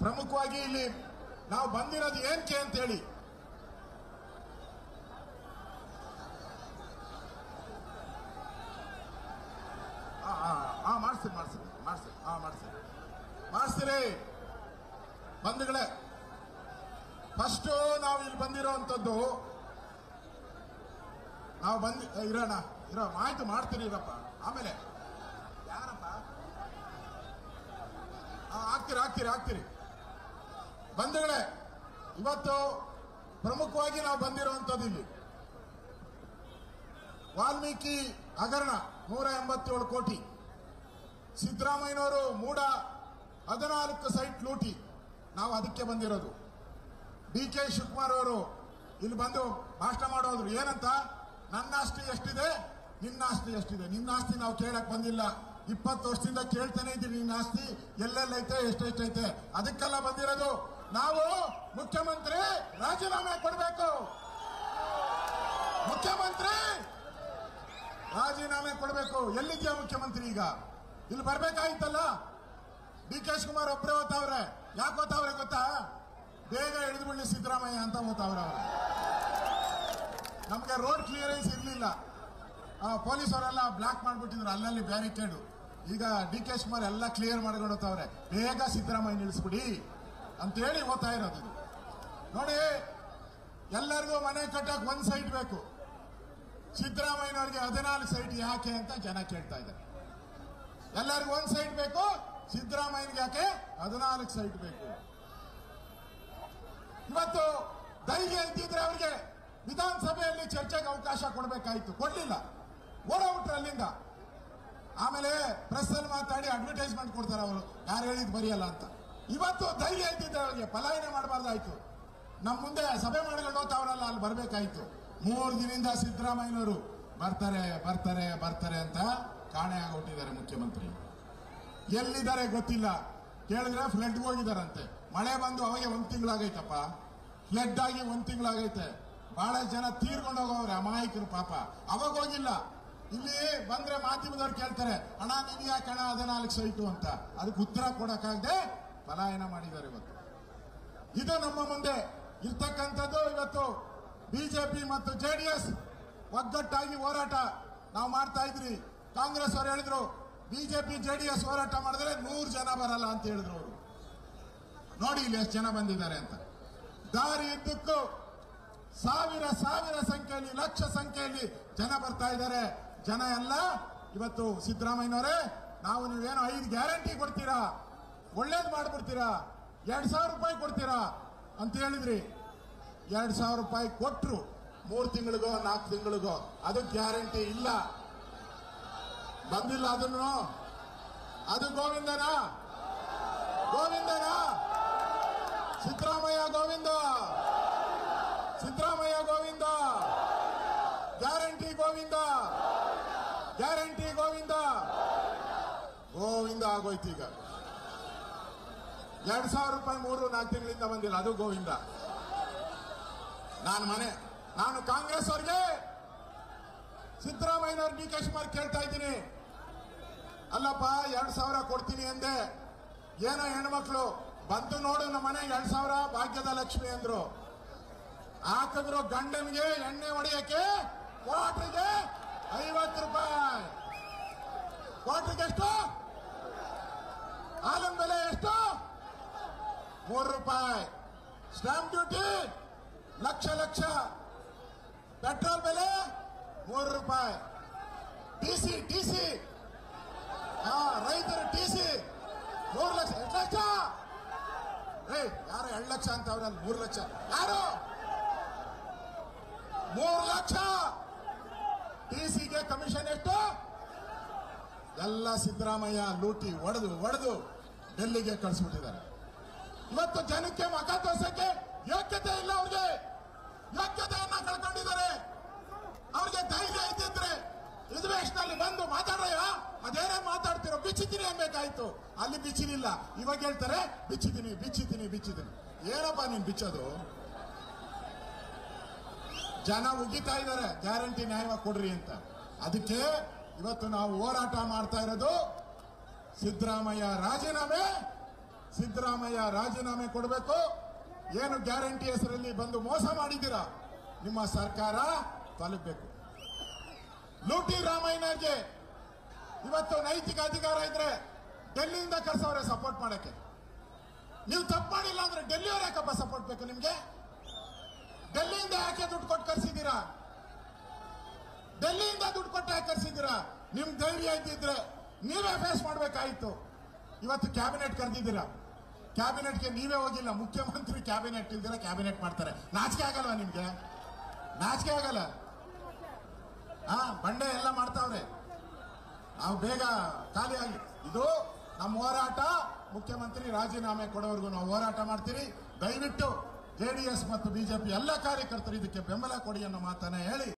ಪ್ರಮುಖವಾಗಿ ಇಲ್ಲಿ ನಾವು ಬಂದಿರೋದು ಏನಕ್ಕೆ ಅಂತ ಹೇಳಿ ಮಾಡಿಸ್ತೀರಿ ಬಂಧುಗಳೇ. ಫಸ್ಟ್ ನಾವು ಇಲ್ಲಿ ಬಂದಿರೋಂಥದ್ದು ನಾವು ಇರೋ ಮಾಹಿತಿ ಮಾಡ್ತೀರಿ ಇರಪ್ಪ. ಆಮೇಲೆ ಯಾರಪ್ಪ ಆಗ್ತೀರಿ ಬಂಧುಗಳೇ, ಇವತ್ತು ಪ್ರಮುಖವಾಗಿ ನಾವು ಬಂದಿರುವಂತದ್ದು ಇಲ್ಲಿ ವಾಲ್ಮೀಕಿ ಹಗರಣ 187 ಕೋಟಿ, ಸಿದ್ದರಾಮಯ್ಯನವರು ಮೂಡ 14 ಸೈಟ್ ಲೂಟಿ, ನಾವು ಅದಕ್ಕೆ ಬಂದಿರೋದು. DK ಶಿವಕುಮಾರ್ ಅವರು ಇಲ್ಲಿ ಬಂದು ಭಾಷಣ ಮಾಡೋದ್ರು. ಏನಂತ, ನನ್ನ ಆಸ್ತಿ ಎಷ್ಟಿದೆ, ನಿನ್ನ ಆಸ್ತಿ ಎಷ್ಟಿದೆ. ನಿನ್ನ ಆಸ್ತಿ ನಾವು ಕೇಳಕ್ ಬಂದಿಲ್ಲ, 20 ವರ್ಷದಿಂದ ಕೇಳ್ತಾನೆ ಇದ್ದೀವಿ. ನಿನ್ನ ಆಸ್ತಿ ಎಲ್ಲೆಲ್ಲೈತೆ, ಎಷ್ಟೆಷ್ಟೈತೆ, ಅದಕ್ಕೆಲ್ಲ ಬಂದಿರೋದು. ನಾವು ಮುಖ್ಯಮಂತ್ರಿ ರಾಜೀನಾಮೆ ಕೊಡಬೇಕು, ಮುಖ್ಯಮಂತ್ರಿ ರಾಜೀನಾಮೆ ಕೊಡಬೇಕು. ಎಲ್ಲಿದ್ಯಾ ಮುಖ್ಯಮಂತ್ರಿ? ಈಗ ಇಲ್ಲಿ ಬರ್ಬೇಕಾಗಿತ್ತಲ್ಲ. DK ಶಿವಕುಮಾರ್ ಒಬ್ಬರೇ ಓದ್ತಾವ್ರೆ. ಯಾಕೆ ಓದ್ತಾವ್ರೆ ಗೊತ್ತಾ? ಬೇಗ ಹಿಡಿದುಬಿಡ್ಲಿ ಸಿದ್ದರಾಮಯ್ಯ ಅಂತ ಓದ್ತಾವ್ರೆ ಅವರು. ನಮ್ಗೆ ರೋಡ್ ಕ್ಲಿಯರೆನ್ಸ್ ಇರಲಿಲ್ಲ, ಪೊಲೀಸವರೆಲ್ಲ ಬ್ಲಾಕ್ ಮಾಡ್ಬಿಟ್ಟಿದ್ರು, ಅಲ್ಲಲ್ಲಿ ಬ್ಯಾರಿಕೇಡು. ಈಗ DK ಶಿವಕುಮಾರ್ ಎಲ್ಲ ಕ್ಲಿಯರ್ ಮಾಡ್ಕೊಂಡು ಹೋಗ್ತಾವ್ರೆ. ಬೇಗ ಸಿದ್ದರಾಮಯ್ಯ ನಿಲ್ಲಿಸ್ಬಿಡಿ ಅಂತೇಳಿ ಓದ್ತಾ ಇರೋದು. ನೋಡಿ, ಎಲ್ಲರಿಗೂ ಮನೆ ಕಟ್ಟಕ್ಕೆ 1 ಸೈಟ್ ಬೇಕು, ಸಿದ್ದರಾಮಯ್ಯನವ್ರಿಗೆ 14 ಸೈಟ್ ಯಾಕೆ ಅಂತ ಜನ ಕೇಳ್ತಾ ಇದ್ದಾರೆ. ಎಲ್ಲರಿಗೂ 1 ಸೈಟ್ ಬೇಕು, ಸಿದ್ದರಾಮಯ್ಯನಿಗೆ ಯಾಕೆ 14 ಸೈಟ್ ಬೇಕು? ಇವತ್ತು ಧೈರ್ಯ ಇದ್ದಿದ್ರೆ ಅವರಿಗೆ ವಿಧಾನಸಭೆಯಲ್ಲಿ ಚರ್ಚೆಗೆ ಅವಕಾಶ ಕೊಡಬೇಕಾಯಿತು, ಕೊಡ್ಲಿಲ್ಲ, ಓಡೋಗ್ಬಿಟ್ರು ಅಲ್ಲಿಂದ. ಆಮೇಲೆ ಪ್ರೆಸ್ ಅಲ್ಲಿ ಮಾತಾಡಿ ಅಡ್ವರ್ಟೈಸ್ಮೆಂಟ್ ಕೊಡ್ತಾರೆ ಅವರು, ಯಾರು ಹೇಳಿದ್ ಬರೆಯಲ್ಲ ಅಂತ. ಇವತ್ತು ಧೈರ್ಯ ಇದ್ದಿದ್ರೆ ಅವರಿಗೆ ಪಲಾಯನೆ ಮಾಡಬಾರ್ದಾಯ್ತು. ನಮ್ಮ ಮುಂದೆ ಸಭೆ ಮಾಡ್ಕೊಂಡು ಹೋಗ್ತಾವ್ರಲ್ಲ, ಅಲ್ಲಿ ಬರ್ಬೇಕಾಯ್ತು. 3 ದಿನದಿಂದ ಸಿದ್ದರಾಮಯ್ಯನವರು ಬರ್ತಾರೆ ಬರ್ತಾರೆ ಬರ್ತಾರೆ ಅಂತ ಕಾಣೆ ಆಗೋಟ್ಟಿದ್ದಾರೆ ಮುಖ್ಯಮಂತ್ರಿ. ಎಲ್ಲಿದ್ದಾರೆ ಗೊತ್ತಿಲ್ಲ. ಕೇಳಿದ್ರೆ ಫ್ಲಡ್ಗೆ ಹೋಗಿದಾರಂತೆ. ಮಳೆ ಬಂದು ಅವಾಗೆ 1 ತಿಂಗಳಾಗೈತಪ್ಪ, ಫ್ಲಡ್ ಆಗಿ 1 ತಿಂಗಳಾಗೈತೆ. ಬಹಳ ಜನ ತೀರ್ಕೊಂಡು ಹೋಗವ್ರೆ, ಅಮಾಯಕರು ಪಾಪ. ಅವಾಗ ಹೋಗಿಲ್ಲ. ಇಲ್ಲಿ ಬಂದ್ರೆ ಮಾಧ್ಯಮದವ್ರು ಕೇಳ್ತಾರೆ, ಅಣ್ಣ ನೀನ್ ಯಾಕೆ ಅಣ್ಣ 14 ಸೈಟು ಅಂತ. ಅದಕ್ಕೆ ಉತ್ತರ ಕೊಡಕ್ಕಾಗದೆ ಪಲಾಯನ ಮಾಡಿದ್ದಾರೆ ಇವತ್ತು. ಇದು ನಮ್ಮ ಮುಂದೆ ಇರ್ತಕ್ಕಂಥದ್ದು. ಇವತ್ತು ಬಿಜೆಪಿ ಮತ್ತು JDS ಒಗ್ಗಟ್ಟಾಗಿ ಹೋರಾಟ ನಾವು ಮಾಡ್ತಾ ಇದ್ರಿ. ಕಾಂಗ್ರೆಸ್ ಅವರು ಹೇಳಿದ್ರು ಬಿಜೆಪಿ JDS ಹೋರಾಟ ಮಾಡಿದ್ರೆ 100 ಜನ ಬರಲ್ಲ ಅಂತ ಹೇಳಿದ್ರು ಅವರು. ನೋಡಿ ಇಲ್ಲಿ ಎಷ್ಟು ಜನ ಬಂದಿದ್ದಾರೆ ಅಂತ. ದಾರಿ ಇದ್ದಕ್ಕೂ ಸಾವಿರ ಸಂಖ್ಯೆಯಲ್ಲಿ, ಲಕ್ಷ ಸಂಖ್ಯೆಯಲ್ಲಿ ಜನ ಬರ್ತಾ ಇದ್ದಾರೆ. ಜನ ಎಲ್ಲ ಇವತ್ತು ಸಿದ್ದರಾಮಯ್ಯನವರೇ, ನಾವು ನೀವೇನೋ 5 ಗ್ಯಾರಂಟಿ ಕೊಡ್ತೀರಾ, ಒಳ್ಳೇದು ಮಾಡ್ಬಿಡ್ತೀರಾ, 2,000 ರೂಪಾಯಿ ಕೊಡ್ತೀರಾ ಅಂತ ಹೇಳಿದ್ರಿ. 2,000 ರೂಪಾಯಿ ಕೊಟ್ರು, 3 ತಿಂಗಳಿಗೋ 4 ತಿಂಗಳಿಗೋ. ಅದು ಗ್ಯಾರಂಟಿ ಇಲ್ಲ, ಬಂದಿಲ್ಲ. ಅದನ್ನು ಅದು ಗೋವಿಂದನ ಸಿದ್ದರಾಮಯ್ಯ ಗೋವಿಂದ, ಸಿದ್ದರಾಮಯ್ಯ ಗೋವಿಂದ, ಗ್ಯಾರಂಟಿ ಗೋವಿಂದ, ಗ್ಯಾರಂಟಿ ಗೋವಿಂದ, ಗೋವಿಂದ ಆಗೋಯ್ತು. ಈಗ 2,000 ರೂಪಾಯಿ 3-4 ತಿಂಗಳಿಂದ ಬಂದಿಲ್ಲ, ಅದು ಗೋವಿಂದ. ನಾನು ಕಾಂಗ್ರೆಸ್ ಅವ್ರಿಗೆ, ಸಿದ್ದರಾಮಯ್ಯನವ್ರು DK ಶಿವಕುಮಾರ್ ಕೇಳ್ತಾ ಇದ್ದೀನಿ, ಅಲ್ಲಪ್ಪ 2,000 ಕೊಡ್ತೀನಿ ಅಂದೆ, ಏನೋ ಹೆಣ್ಮಕ್ಳು ಬಂದು ನೋಡು ನಮ್ಮ ಮನೆಗೆ 2,000 ಭಾಗ್ಯದ ಲಕ್ಷ್ಮಿ ಅಂದ್ರು. ಹಾಕಿದ್ರು ಗಂಡನಿಗೆ ಎಣ್ಣೆ ಹೊಡೆಯಕ್ಕೆ ಕ್ವಾರ್ಟರ್ಗೆ 50 ರೂಪಾಯಿ. ಕ್ವಾರ್ಟರ್ಗೆ ಎಷ್ಟು? ಹಾಲಿನ ಬೆಲೆ ಎಷ್ಟು? 3 ರೂಪಾಯಿ. Stamp duty lakh. ಪೆಟ್ರೋಲ್ ಬೆಲೆ 3 ರೂಪಾಯಿ. TC ರೈತರು TC 3 ಲಕ್ಷ. 2 ಲಕ್ಷ. ಯಾರು 2 ಲಕ್ಷ ಅಂತ ಅವ್ರಲ್ಲಿ 3 ಲಕ್ಷ. ಯಾರು 3 ಲಕ್ಷ? TCಗೆ ಕಮಿಷನ್ ಎಷ್ಟು? ಎಲ್ಲ ಸಿದ್ದರಾಮಯ್ಯ ಲೂಟಿ ಹೊಡೆದು ಡೆಲ್ಲಿಗೆ ಕಳಿಸ್ಬಿಟ್ಟಿದ್ದಾರೆ. ಇವತ್ತು ಜನಕ್ಕೆ ಮಖ ತೋರ್ಸಕ್ಕೆ ಯೋಗ್ಯತೆ ಇಲ್ಲ, ಅವ್ರಿಗೆ ಯೋಗ್ಯತೆಯನ್ನ ಕಳ್ಕೊಂಡಿದ್ದಾರೆ. ಅವ್ರಿಗೆ ಧೈರ್ಯ ಇದ್ದಿದ್ರೆ ರಿಸರ್ವೇಶನ್ ಬಂದು ಮಾತಾಡಯ್ಯ, ಅದೇನೇ ಮಾತಾಡ್ತಿರೋ, ಬಿಚ್ಚಿದ್ದೀನಿ ಅನ್ಬೇಕಾಯ್ತು. ಅಲ್ಲಿ ಬಿಚ್ಚಿಲಿಲ್ಲ. ಇವಾಗ ಹೇಳ್ತಾರೆ ಬಿಚ್ಚಿದ್ದೀನಿ. ಏನಪ್ಪ ನೀನ್ ಬಿಚ್ಚೋದು? ಜನ ಉಗಿತಾ ಇದ್ದಾರೆ ಗ್ಯಾರಂಟಿ ನ್ಯಾಯವಾಗಿ ಕೊಡ್ರಿ ಅಂತ. ಅದಕ್ಕೆ ಇವತ್ತು ನಾವು ಹೋರಾಟ ಮಾಡ್ತಾ ಇರೋದು. ಸಿದ್ದರಾಮಯ್ಯ ರಾಜೀನಾಮೆ, ಸಿದ್ದರಾಮಯ್ಯ ರಾಜೀನಾಮೆ ಕೊಡಬೇಕು. ಏನು ಗ್ಯಾರಂಟಿ ಹೆಸರಲ್ಲಿ ಬಂದು ಮೋಸ ಮಾಡಿದ್ದೀರಾ, ನಿಮ್ಮ ಸರ್ಕಾರ ತಲುಪಬೇಕು. ಲೂಟಿ ರಾಮಯ್ಯನವ್ರಿಗೆ ಇವತ್ತು ನೈತಿಕ ಅಧಿಕಾರ ಇದ್ರೆ ಡೆಲ್ಲಿಯಿಂದ ಕರ್ಸವ್ರೆ ಸಪೋರ್ಟ್ ಮಾಡಕ್ಕೆ. ನೀವು ತಪ್ಪು ಮಾಡಿಲ್ಲ ಅಂದ್ರೆ ಡೆಲ್ಲಿಯವ್ರು ಯಾಕಪ್ಪ ಸಪೋರ್ಟ್ ಬೇಕು ನಿಮ್ಗೆ? ಡೆಲ್ಲಿಯಿಂದ ಯಾಕೆ ದುಡ್ಡು ಕೊಟ್ಟು ಕರ್ಸಿದ್ದೀರಾ? ಡೆಲ್ಲಿಯಿಂದ ದುಡ್ಡು ಕೊಟ್ಟು ಯಾಕೆ ಕರ್ಸಿದ್ದೀರಾ? ನಿಮ್ ಧೈರ್ಯ ಇದ್ದಿದ್ರೆ ನೀವೇ ಫೇಸ್ ಮಾಡ್ಬೇಕಾಯ್ತು. ಇವತ್ತು ಕ್ಯಾಬಿನೆಟ್ ಕರೆದಿದ್ದೀರಾ, ಕ್ಯಾಬಿನೆಟ್ಗೆ ನೀವೇ ಹೋಗಿಲ್ಲ. ಮುಖ್ಯಮಂತ್ರಿ ಕ್ಯಾಬಿನೆಟ್ ಇಲ್ದಿರ ಕ್ಯಾಬಿನೆಟ್ ಮಾಡ್ತಾರೆ. ನಾಚಿಕೆ ಆಗಲ್ವಾ ನಿಮ್ಗೆ? ನಾಚಿಕೆ ಆಗಲ್ಲ? ಬಂಡೆ ಎಲ್ಲ ಮಾಡ್ತಾವ್ರೆ. ನಾವು ಬೇಗ ಖಾಲಿಯಾಗಿ ಇದು ನಮ್ಮ ಹೋರಾಟ. ಮುಖ್ಯಮಂತ್ರಿ ರಾಜೀನಾಮೆ ಕೊಡೋವರೆಗೂ ನಾವು ಹೋರಾಟ ಮಾಡ್ತೀವಿ. ದಯವಿಟ್ಟು ಜೆಡಿಎಸ್ ಮತ್ತು ಬಿಜೆಪಿ ಎಲ್ಲ ಕಾರ್ಯಕರ್ತರು ಇದಕ್ಕೆ ಬೆಂಬಲ ಕೊಡಿ ಅನ್ನೋ ಮಾತನ್ನ ಹೇಳಿ